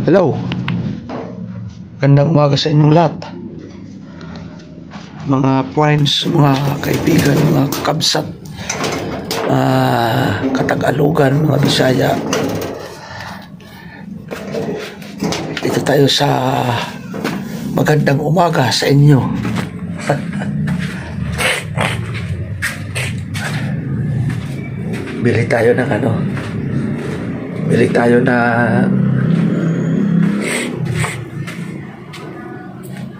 Hello. Gandang umaga sa inyong lahat. Mga friends, mga kaibigan, mga kabsat, Katagalugan, mga Bisaya. Dito tayo sa magandang umaga sa inyo. Bili tayo ng Bili tayo ng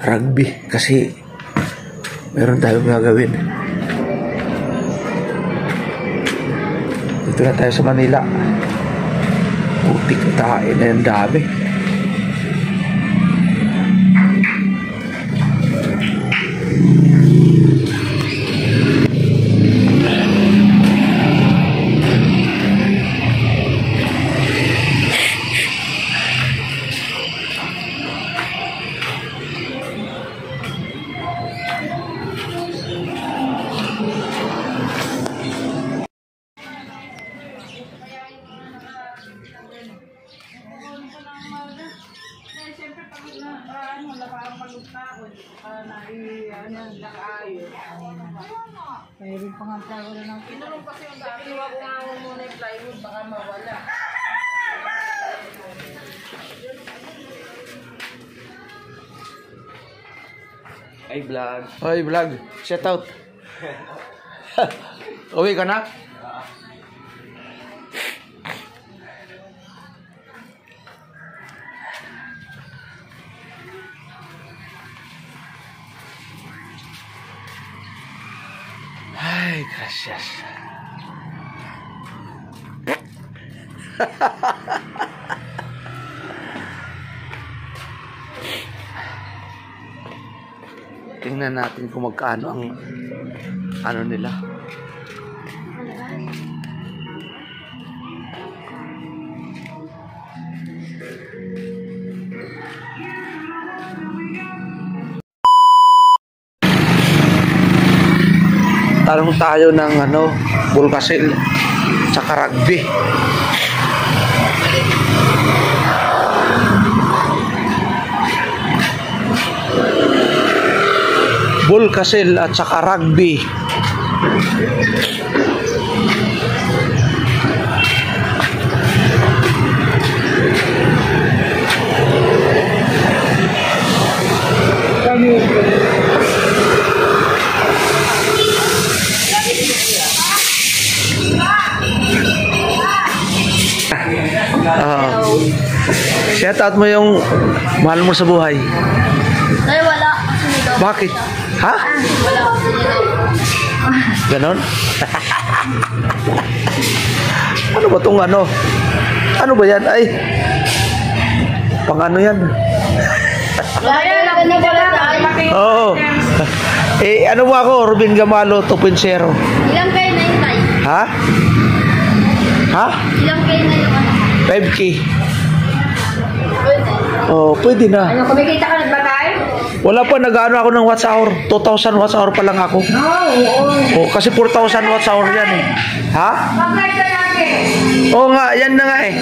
rugby kasi meron tayong gagawin. Dito na tayo sa Manila. Putik tayo na yung dami. Mayroon pa nga tayo na ng pinulong kasi yung dati wag ko nga muna yung plywood baka mawala. Ay vlog. Hoy vlog, shout out. Uwi ka na? Ay, gracias. Tingnan natin kung magkano ang nila. Tanong tayo ng Bulkasil tsaka rugby. Bulkasil at saka rugby. Shout out mo yung mahal mo sa buhay. Ay, wala. Bakit? Ha? Wala. Ganon? Ano ba itong Ano ba yan? Ay, pang ano yan? Oo. Ano mo ako? Ruben Gamalo 2.0. Ilang kayo na yung tayo? Ha? Ha? Ilang kayo na yung 5K. Oh, pwede na. Kumikita ka nagbatay? Wala pa, nag-ano ako ng watts hour. 2,000 watts hour pa lang ako. Oo. Oh, kasi 4,000 watts hour yan eh. Ha? Mag-like ka natin. Oo nga, yan na nga eh.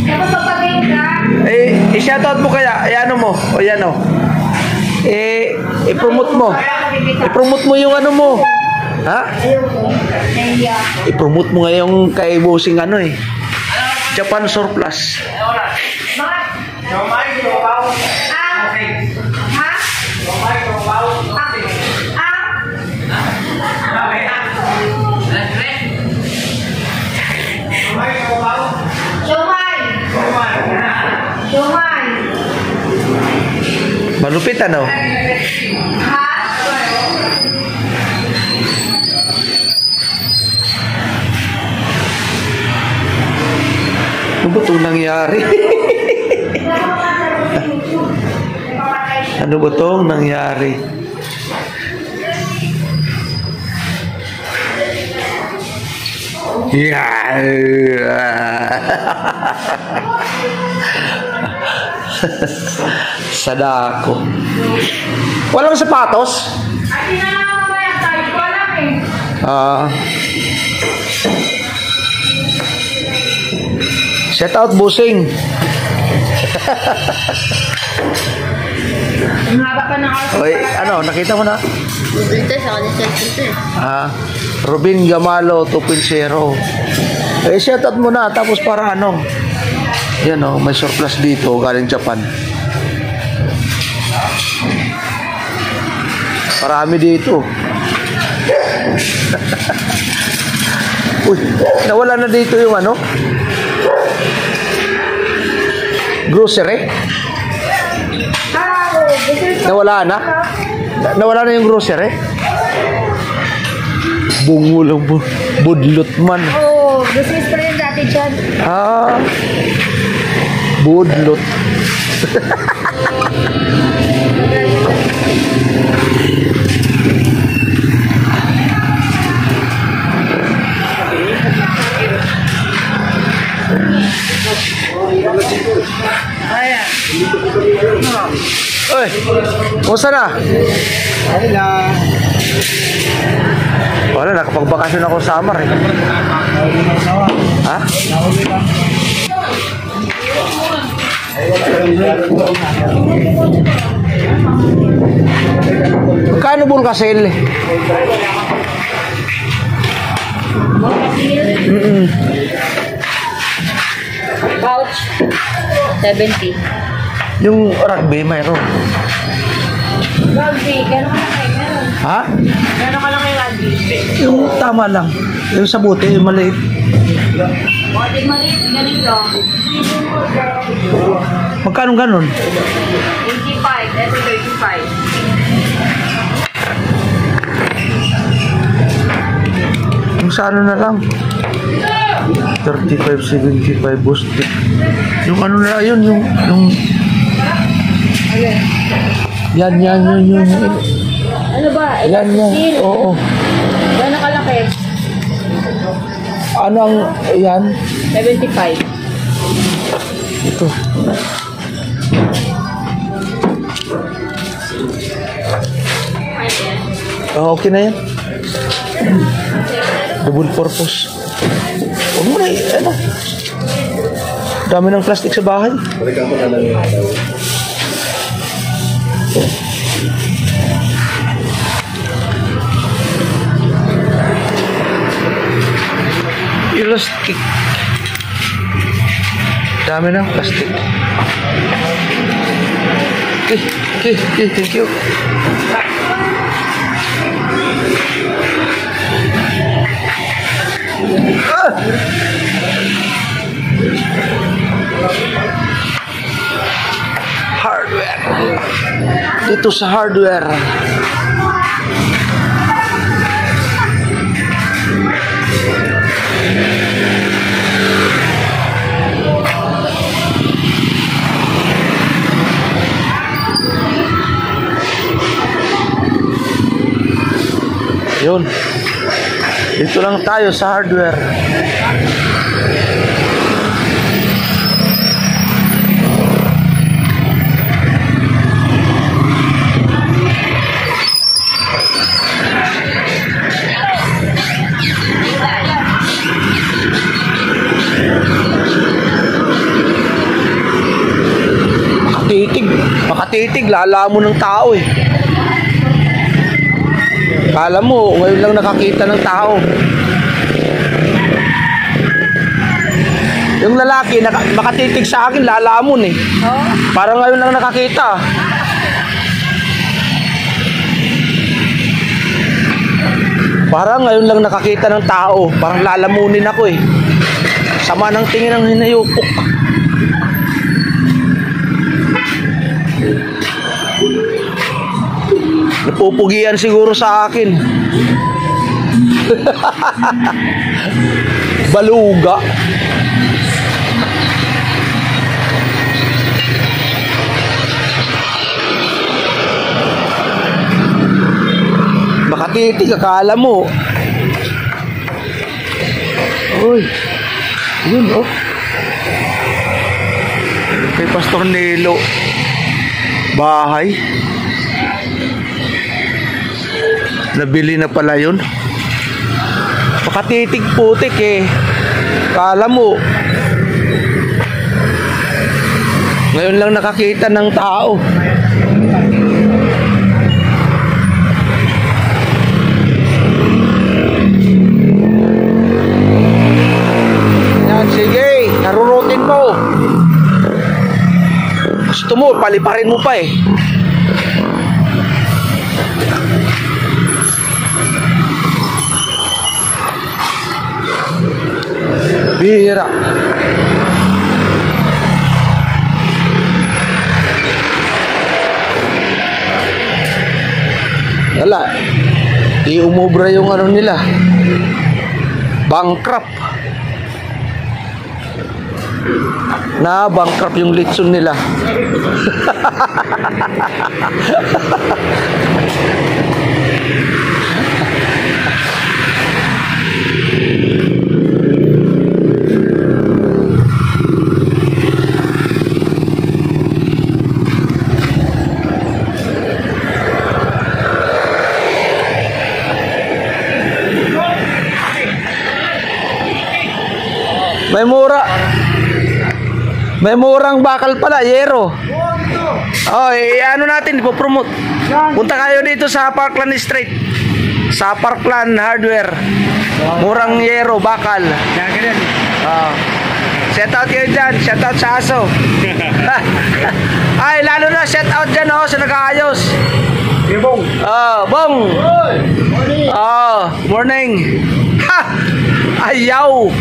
Tapos papagay ka? I-shoutout mo kaya. Mo. O yan o. I-promote mo. I-promote mo yung mo. Ha? I-promote mo ngayong kay Bossing Japan Surplus. Malupit ano? Ano ba itong nangyari? Ano ba itong nangyari? Sadako. Walang sapatos? Ay, tinanong mo yan tayo. Wala Shout out Busing. Ang haba pa ng oras. Oy, ano, nakita mo na? Dito sa kanil cellphone eh. Robin Gamalo 2.0. Shoutout mo na, tapos para ano, yan o, may surplus dito, galing Japan. Marami dito. Uy, nawala na dito yung ano? Grocery? Nawala na? Nawala na yung grocery? Bungo lang po. Budlot man. Oo, business pa rin dati dyan. Budlot. Ayan. Oy, kumusta na? Wala, nakapagbakasyon ako sa Samar eh. Ha? Magkano Bulkasil? Pouch. 70. Yung rugby mayroon. Rugby, gano'n ka lang kayo? Meron. Ha? Gano'n ka lang kayo rugby? Yung tama lang. Yung sa buti, yung maliit. Buti maliit, ganito. Magkano ganun? 85, ito 35. Yung sa ano na lang. 35, 75 boosted. Yung ano na yun, yung yan, yun. Ano ba? Yan. Oo. Gano'n kalaki? Ano ang, yan? 75. Ito. Okay na yan. Double purpose. Huwag mo na, ano. Dami ng plastic sa bahay. Balikan ko na lang yung araw. Plastic. Dami ng plastic. Okay, thank you. Hardware. Dito sa hardware. Yun. Dito lang tayo sa hardware. Makatitig, lalamon ng tao eh. Kala mo, ngayon lang nakakita ng tao. Yung lalaki, makatitig sa akin, lalamon eh. Oh? Parang ngayon lang nakakita. Parang ngayon lang nakakita ng tao. Parang lalamunin ako eh. Sama ng tingin ng hinayupok. Napupugian siguro sa akin. Baluga. Makatitig, akala mo. Uy. Yun, oh. Kay Pastor Nelo. Bahay. Nabili na pala yun. Makatitig putik eh. Kala mo. Ngayon lang nakakita ng tao. Yan, sige. Narurutin mo. Gusto mo, paliparin mo pa eh. Bihira. Wala. Di umubra yung ano nila. Bankrupt. Na bankrupt yung litson nila. May mura. May murang bakal pala, yero. Oh, ano natin, ipopromote. Punta kayo dito sa Parkland Street. Sa Parkland Hardware. Murang yero, bakal. Oh. Shout out kayo dyan. Shout out sa aso. Ay, lalo na shout out dyan sa nag-aayos. Bong. Bong. Morning. Ha! Ayaw.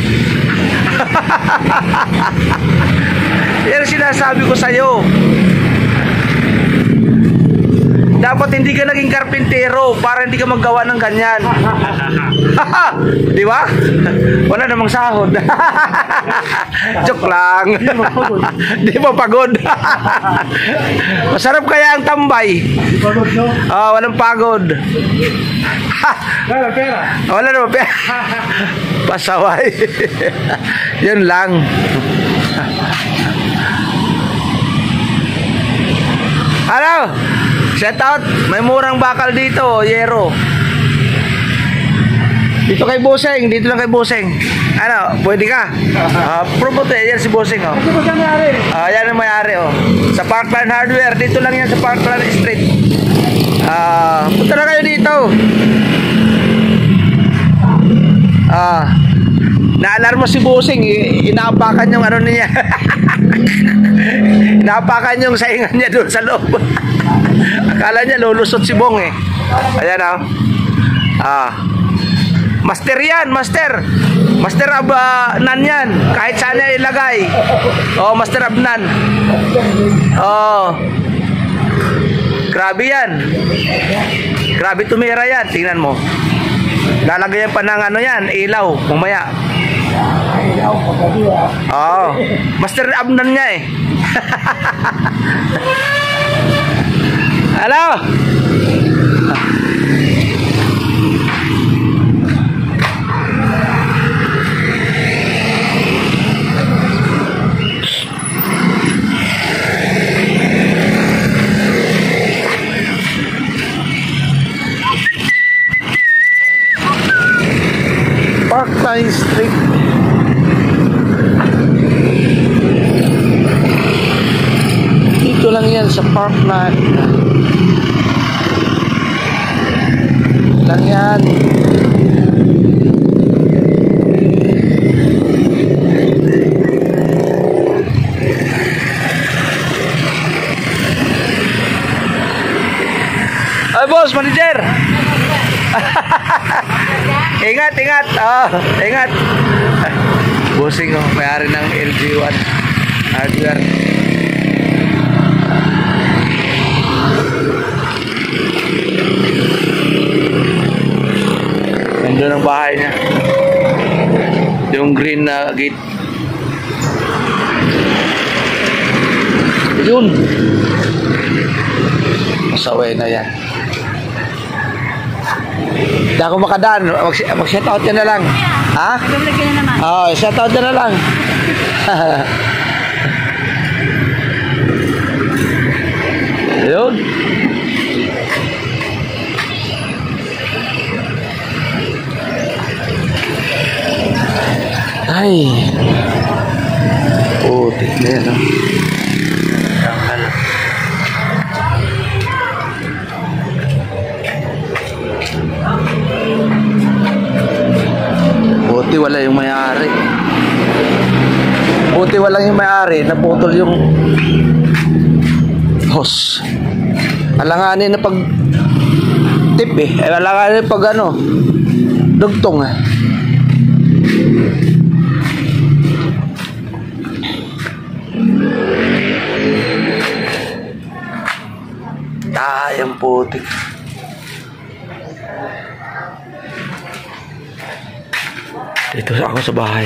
Yan sinasabi ko sa'yo. Dapat hindi ka naging karpintero para hindi ka maggawa ng ganyan. Di ba? Wala namang sahod. Joke lang. Di ba pagod? Masarap kaya ang tambay. Pagod no? Walang pagod. Wala pera. Wala naman pera. Pasaway. Yun lang. Ano? Shout out. May murang bakal dito, yero. Dito kay Boseng, dito lang kay Boseng. Ano, pwede ka? Promote yan si Boseng, oh. Ito ba siya may-ari? Yan ang may-ari, oh. Sa Parkland Hardware, dito lang yan sa Parkland Street. Punta na kayo dito. Naalarma si Boseng, inaapakan yung ano niya. Inaapakan yung saingan niya doon sa loob. Akala niya lulusot si Bong eh. Ayan master yan, master. Master of nan yan. Kahit saan niya ilagay. Master of nan. Grabe yan. Grabe tumira yan. Tingnan mo. Lalagyan pa ng ano yan, ilaw. Mamaya. Master of nan niya eh. Hello. Parkland Street. Dito lang yan sa Parkland. Lang yan. Ay boss, manager. Ingat, ingat. Ingat. Bossing may-ari ng LG1 hardware. Nandun ang bahay niya. Yung green na gate. Yun. Masaway na yan. Hindi ako makadaan. Mag-shoutout ka na lang. Ha? Maglagyan na naman. Shoutout ka na lang. Yun. Ay. Putik na yan. kunwari, naputol yung hose. Alanganin na pag tip eh. Alanganin na pag ano, dugtong eh. Tayang putik. Dito ako sa bahay.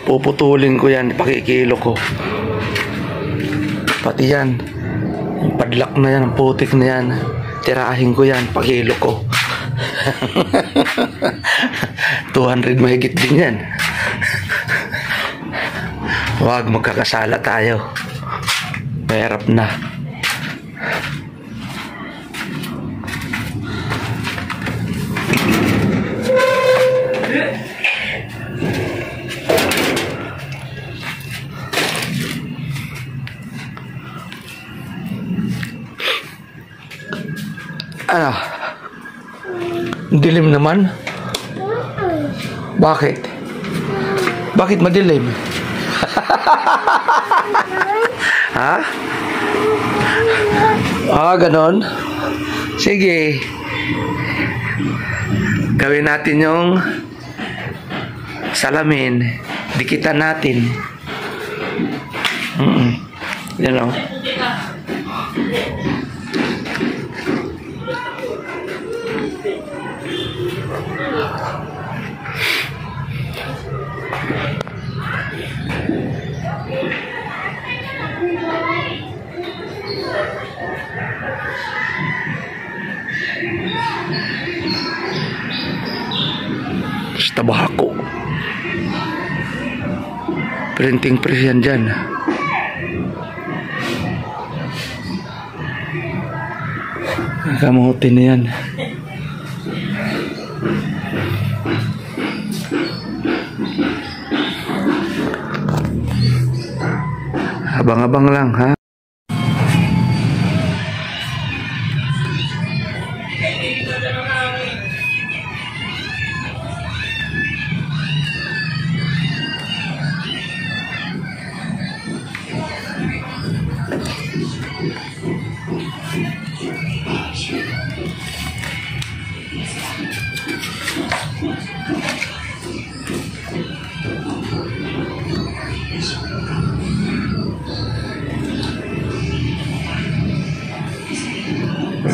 Puputulin ko yan, pakikilo ko. Pati yan. Yung padlock na yan, ang putik na yan. Tirahin ko yan, pakilo ko. 200 mahigit din yan. Huwag magkakasala tayo. Mahirap na. Ano? Dilim naman? Bakit? Bakit madilim? Ha? Ganon? Sige. Gawin natin yung salamin. Dikitan natin. Yan o. Tabako. Printing press yan dyan. Kamutin na yan. Abang-abang lang ha.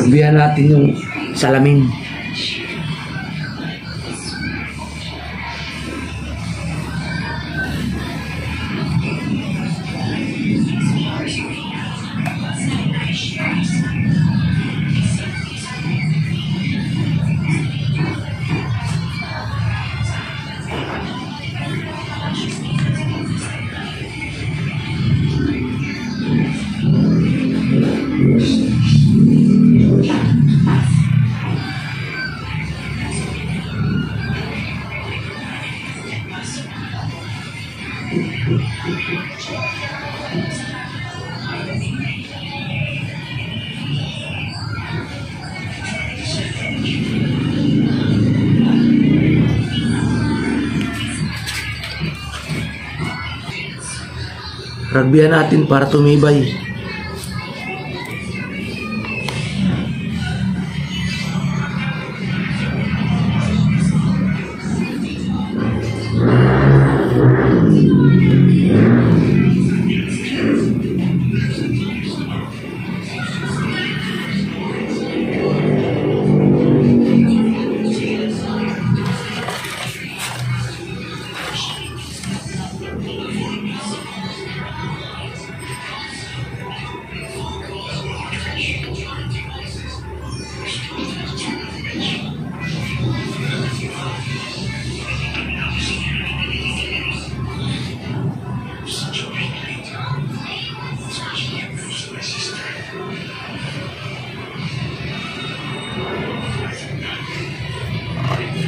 Sabihan natin yung salamin. Ragbihan natin para tumibay.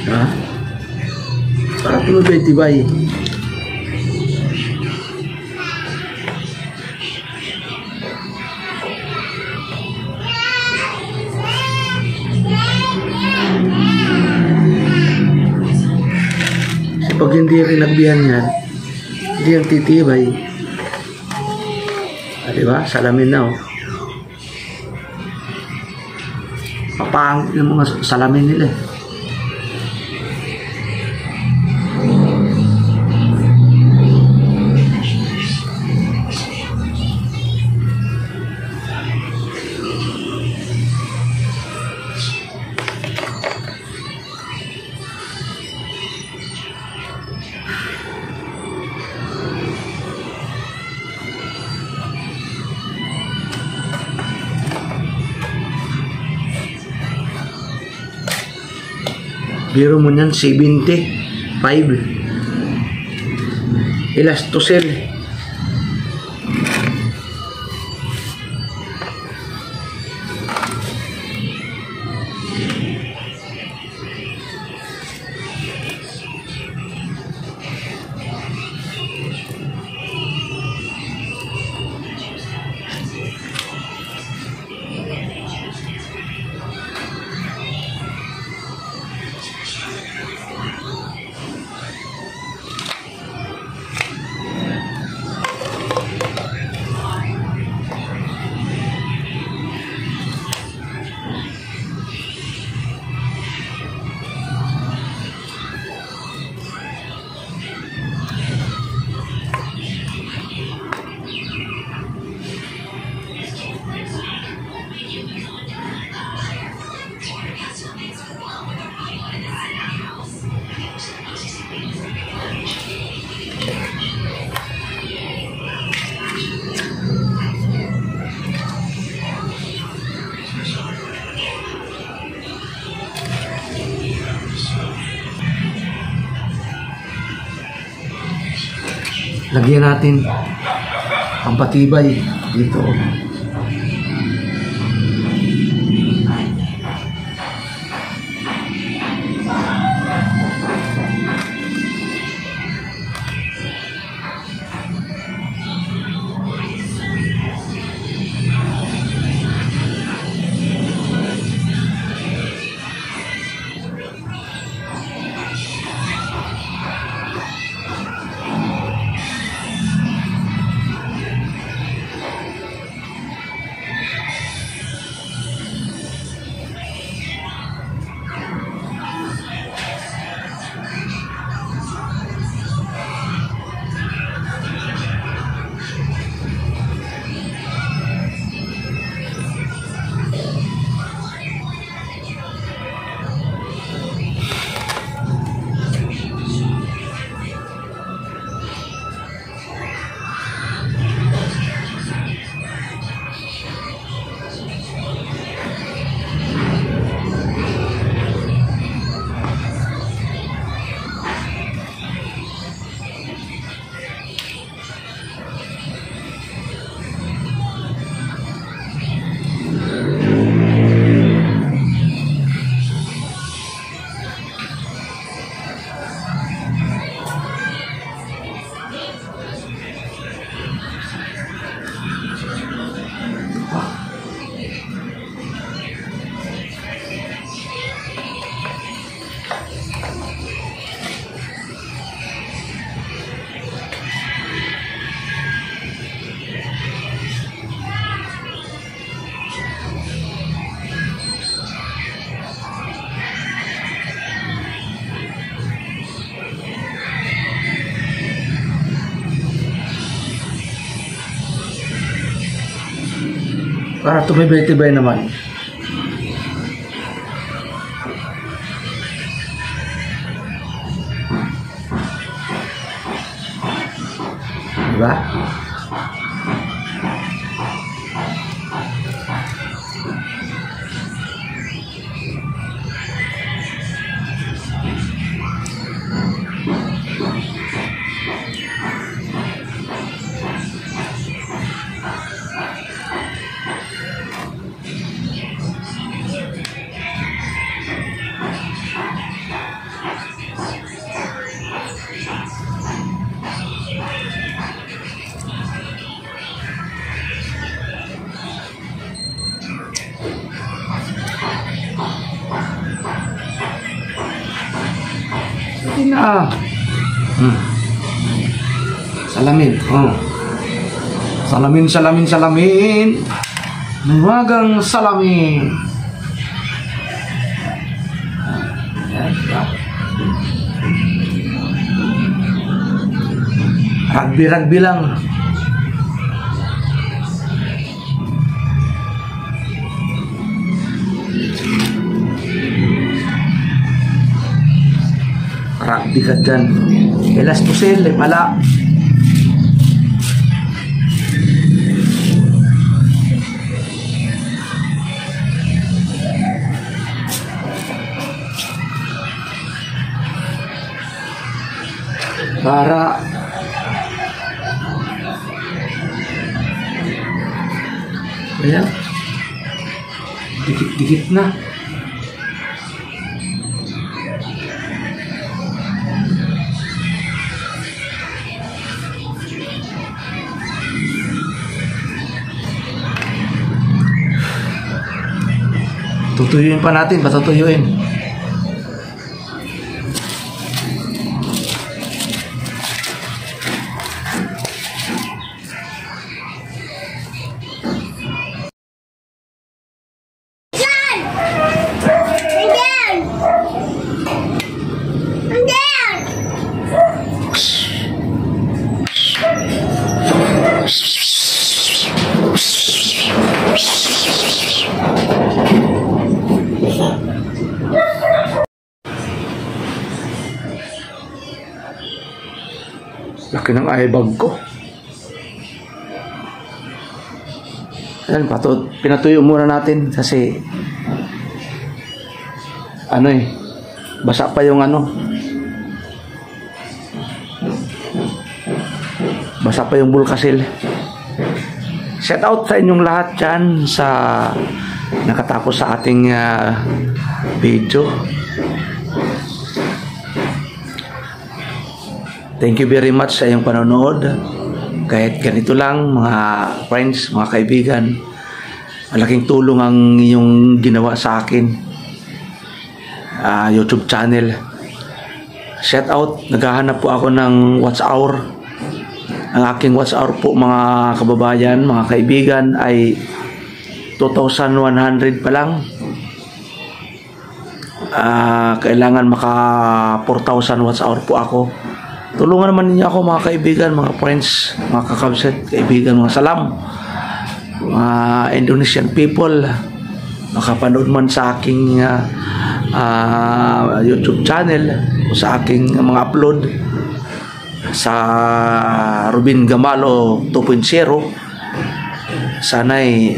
Ha? Para tumibay-tibay. Pag hindi rin nagbihan yan, hindi yan titibay. Diba? Salamin na, oh. Papangit yung mga salamin nila. Biro mo niyan, 75. Elastocell. Lagyan natin ang patibay dito. Para tumibay-tibay naman. Diba? Salamin. Oh. Salamin, salamin, salamin. Magang salamin. Ayan, diba? Rugby lang. Rugby ka dyan. Elastosil, pala. Para ayan, dikit-dikit na. Tutuyuin pa natin, patutuyuin. Laki ng eyebag ko. Ayan, pinatuyo muna natin kasi basa pa yung basa pa yung bulkasil. Shout out sa inyong lahat dyan sa nakatapos sa ating video. Thank you very much sa iyong panonood. Kahit ganito lang, mga friends, mga kaibigan, malaking tulong ang inyong ginawa sa akin. YouTube channel. Shout out, naghahanap po ako ng watch hour. Ang aking watch hour po, mga kababayan, mga kaibigan, ay 2,100 pa lang. Kailangan maka 4,000 watch hour po ako. Tulungan naman ninyo ako, mga kaibigan, mga friends, mga kakabset, kaibigan, mga salam, mga Indonesian people, makapanood man sa aking YouTube channel o sa aking mga upload sa Rubin Gamalo 2.0. Sana'y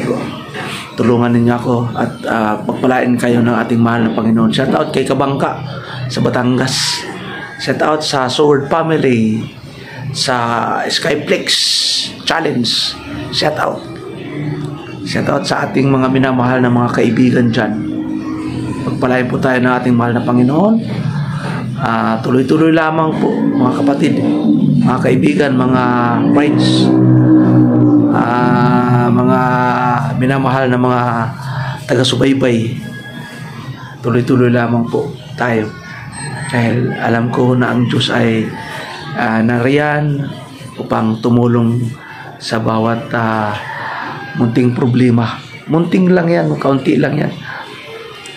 tulungan ninyo ako at pagpalain kayo ng ating mahal na Panginoon. Shout out kay Kabangka sa Batangas. Shout out sa Sword Family, sa Skyflex Challenge. Shout out. Shout out sa ating mga minamahal na mga kaibigan dyan. Pagpalain po tayo ng ating mahal na Panginoon. Tuloy-tuloy lamang po, mga kapatid, mga kaibigan, mga friends, mga minamahal na mga taga-subaybay. Tuloy-tuloy lamang po tayo. Dahil alam ko na ang Diyos ay nariyan upang tumulong sa bawat munting problema. Munting lang yan, kaunti lang yan.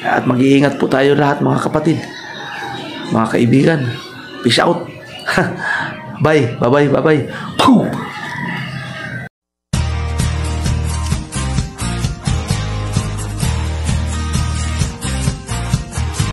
At mag-iingat po tayo lahat, mga kapatid, mga kaibigan. Peace out. Bye. Bye-bye. Bye-bye.